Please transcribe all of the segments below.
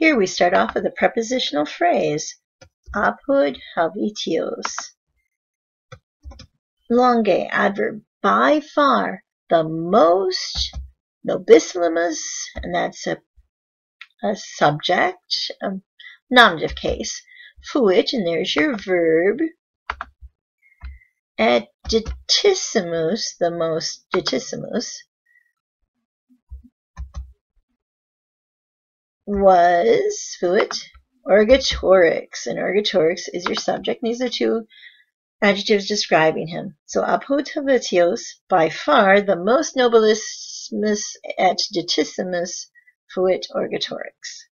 Here we start off with a prepositional phrase, apud habitios. Longe adverb, by far, the most, nobissimus, and that's a subject, a nominative case. Fuit, and there's your verb. Et ditissimus, the most ditissimus, was fuit orgatorix, and orgatorix is your subject. These are two adjectives describing him. So apud habitios, by far the most nobissimus et ditissimus fuit orgatorix.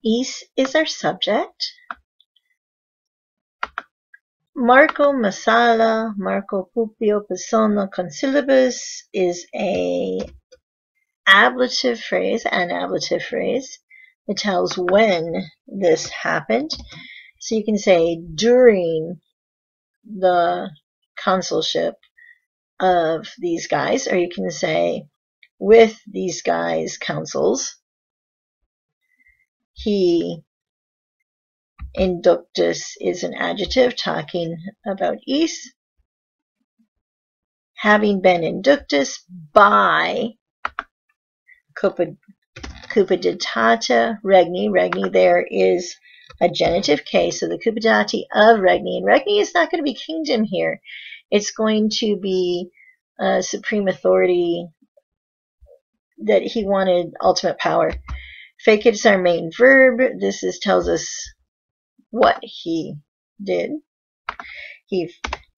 Is is our subject. Marco Masala, Marco Pupio Persona Consilibus is a ablative phrase, an ablative phrase. It tells when this happened. So you can say during the consulship of these guys, or you can say with these guys' councils. He inductus is an adjective talking about is. Having been inductus by cupiditata regni. Regni there is a genitive case, so the cupidati of regni. And regni is not going to be kingdom here. It's going to be a supreme authority that he wanted ultimate power. Fecit is our main verb. This tells us what he did. He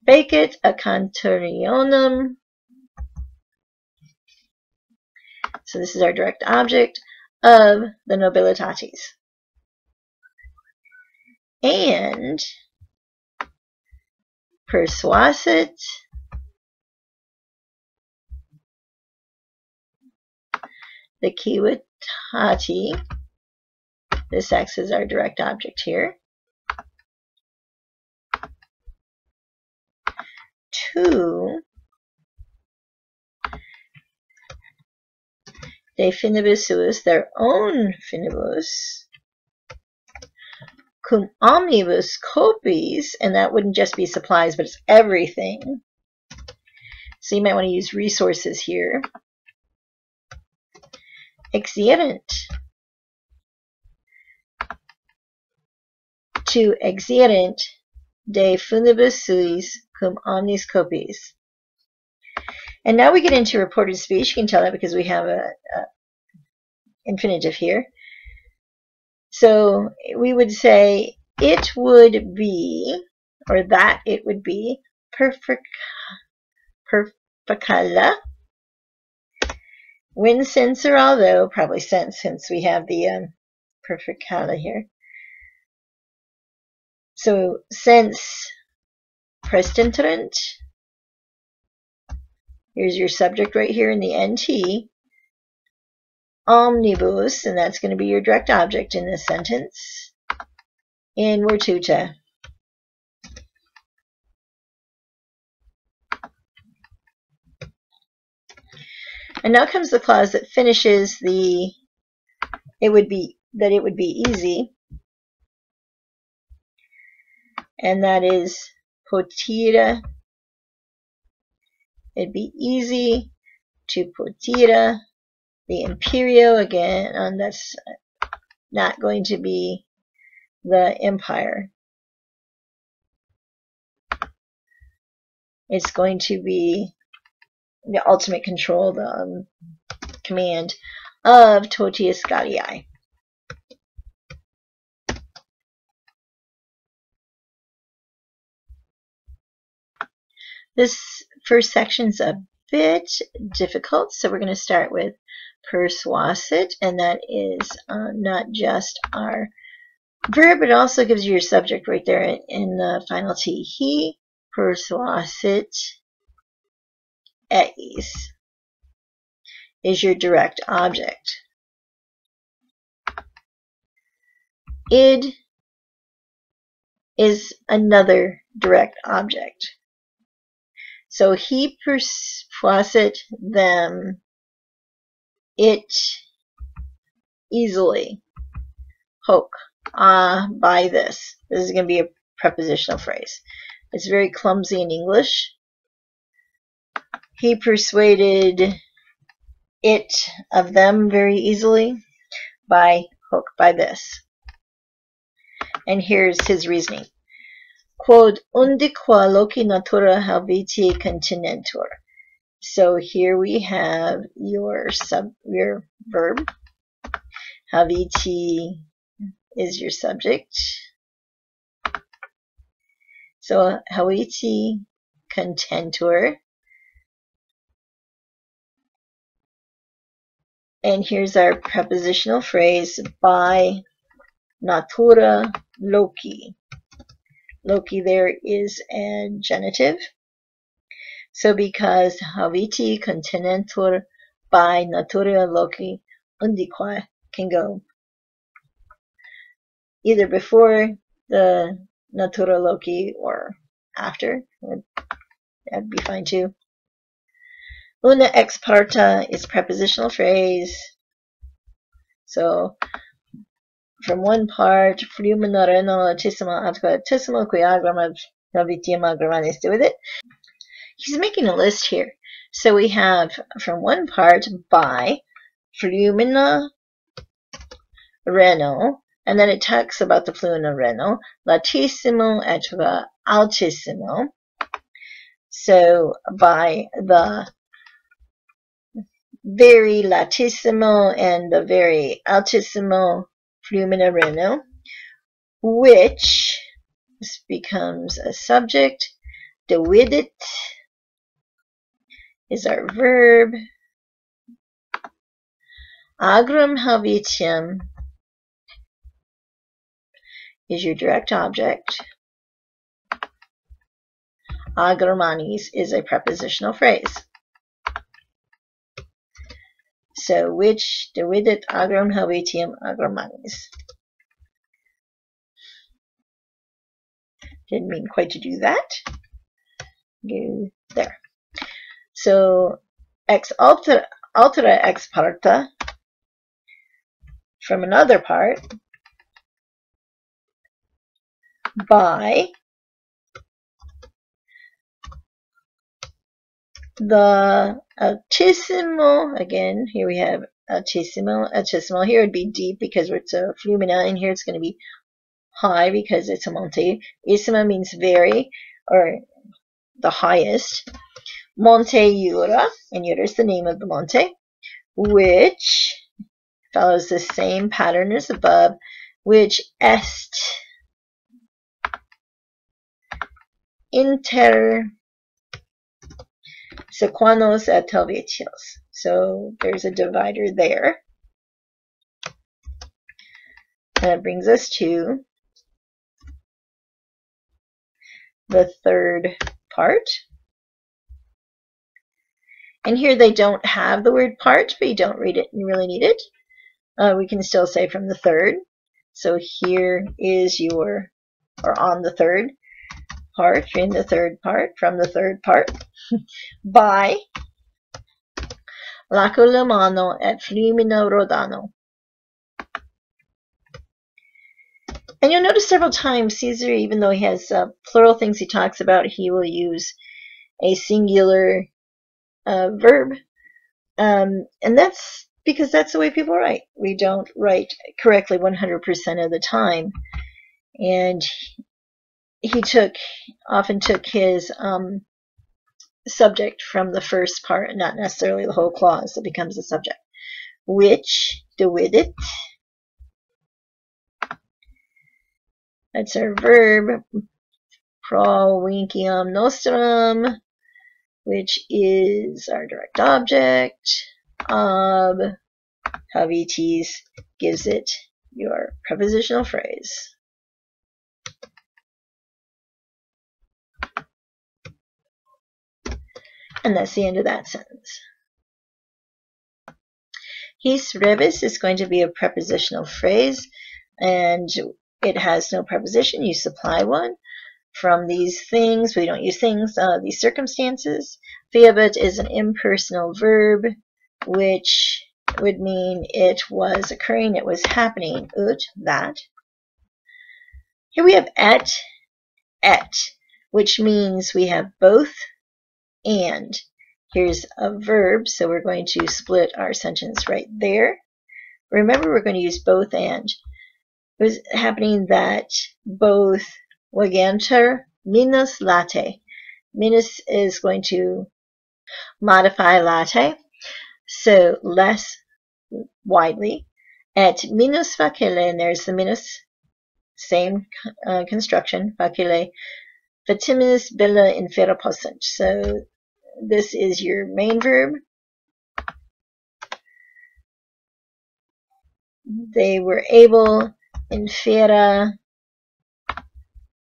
fecit a cantorionum. So this is our direct object of the nobilitatis. And persuasit the civitate. This acts as our direct object here. To de finibus suis, their own finibus, cum omnibus copies, and that wouldn't just be supplies, but it's everything. So you might want to use resources here. Exerent, to exerent de funibus suis cum omnis copies. And now we get into reported speech. You can tell that because we have a infinitive here. So we would say it would be, or that it would be, perfecala. When, since, or although, probably since we have the perfecala here. So since prestentrant, here's your subject right here in the NT. Omnibus, and that's going to be your direct object in this sentence. In virtuta. And now comes the clause that finishes the it would be easy. And that is potira. It'd be easy to potira the imperio again, and that's not going to be the empire. It's going to be the ultimate control, the command of totius Gallii. This first section's a bit difficult, so we're going to start with persuasit, and that is not just our verb, it also gives you your subject right there in the final T. He persuasit eis is your direct object. Id is another direct object. So he persuasit them it easily. Hok. By this. This is going to be a prepositional phrase. It's very clumsy in English. He persuaded it of them very easily by hok, by this. And here's his reasoning. Quod undiqua loci natura habiti continentur. So here we have your verb. Habiti is your subject. So habiti contentur. And here's our prepositional phrase by natura loci. Loci there is a genitive. So because habiti continentur by natura loci undique can go either before the natura loci or after. That'd be fine too. Una ex parta is prepositional phrase. So from one part, flumina reno latissima atquatissima qui agram habitium agramanis. Do with it. He's making a list here. So we have from one part by flumina reno, and then it talks about the flumina reno, latissimo atqua altissimo. So by the very latissimo and the very altissimo flumina reno, which becomes a subject. Devidit is our verb. Agram habitium is your direct object. Agramanis is a prepositional phrase. So which devidit agram habitium agramanis. Didn't mean quite to do that. Go there. So ex altera ex parta, from another part, by the altissimo. Again, here we have altissimo. Altissimo here would be deep because it's a flumina, and here it's going to be high because it's a monte. Issima means very, or the highest. Monte Jura, and Jura is the name of the monte, which follows the same pattern as above, which est inter Sequanos et Helvetios. So there's a divider there. And that brings us to the third part. And here they don't have the word part, but you don't read it and really need it. We can still say from the third. So here is your, or on the third part, in the third part, from the third part, by Laco Lamano et Flumina Rodano. And you'll notice several times Caesar, even though he has plural things he talks about, he will use a singular verb. And that's because that's the way people write. We don't write correctly 100% of the time. And he often took his subject from the first part, not necessarily the whole clause that becomes the subject. Which, devidit, that's our verb, provinciam nostrum, which is our direct object. Habitis gives it your prepositional phrase. And that's the end of that sentence. His rebus is going to be a prepositional phrase, and it has no preposition. You supply one from these things. We don't use things, these circumstances. Fiabit is an impersonal verb, which would mean it was occurring, it was happening. Ut, that. Here we have et, which means we have both and. Here's a verb, so we're going to split our sentence right there. Remember, we're going to use both and. It was happening that both waganter minus latte. Minus is going to modify latte, so less widely. At minus facile, and there's the minus, same construction, facile, fatimis bella infera possent. So this is your main verb. They were able, infera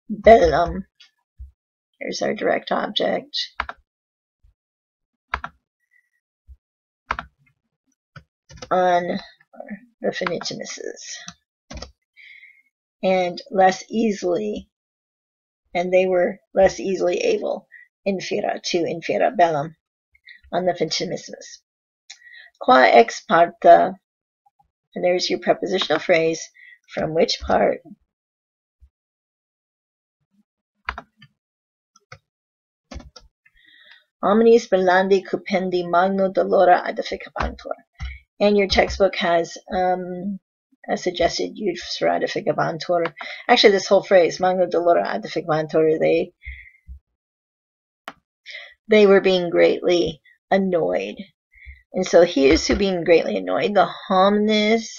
bellum. Here's our direct object. On the finitimuses. And less easily, and they were less easily able, infera, to infera bellum, on the finitimus. Qua ex parta, and there's your prepositional phrase, from which part. Omnis bellandi cupendi magno dolora edificabantur. And your textbook has a suggested use for edificabantur. Actually, this whole phrase, magno dolora edificabantur, they were being greatly annoyed. And so here's who being greatly annoyed. The homines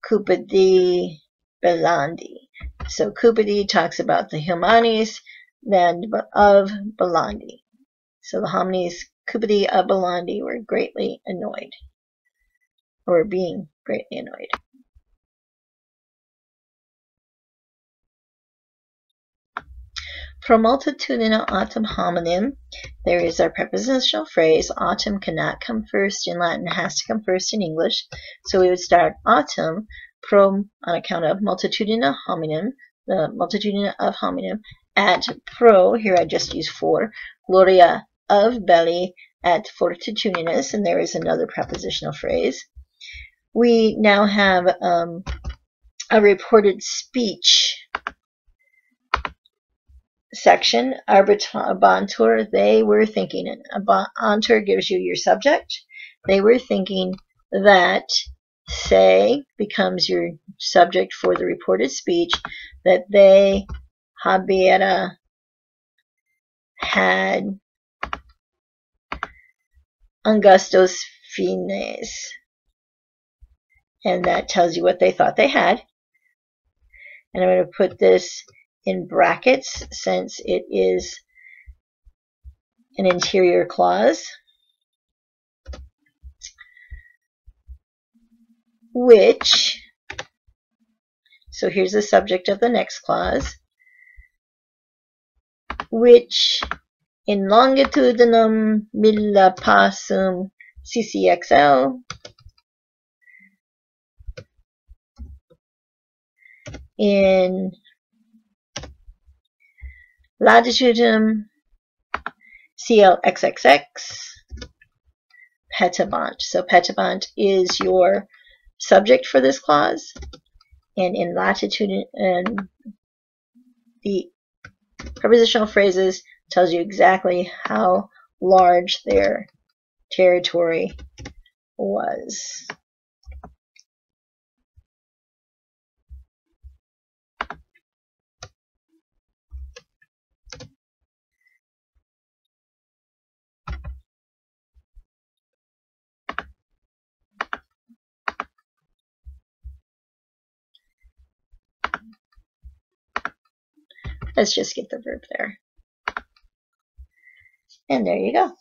cupidi bellandi. So cupidi talks about the humanis then of bellandi. So the homines cupidi of bellandi were greatly annoyed, or being greatly annoyed. Pro multitudine autem hominem, there is our prepositional phrase. Autem cannot come first in Latin, it has to come first in English. So we would start autem, pro, on account of multitudine hominem, the multitudine of hominem, at pro, here I just use for, gloria of belli, at fortitudinis, and there is another prepositional phrase. We now have a reported speech section. Arbitrantur, they were thinking, and antur gives you your subject. They were thinking that, say, becomes your subject for the reported speech, that they habera had angustos fines, and that tells you what they thought they had. And I'm going to put this in brackets since it is an interior clause, which, so here's the subject of the next clause, which in longitudinum milla passum ccxl in latitudinum CLXXX petabant. So petabant is your subject for this clause, and in latitude, and the prepositional phrases tells you exactly how large their territory was. Let's just get the verb there. And there you go.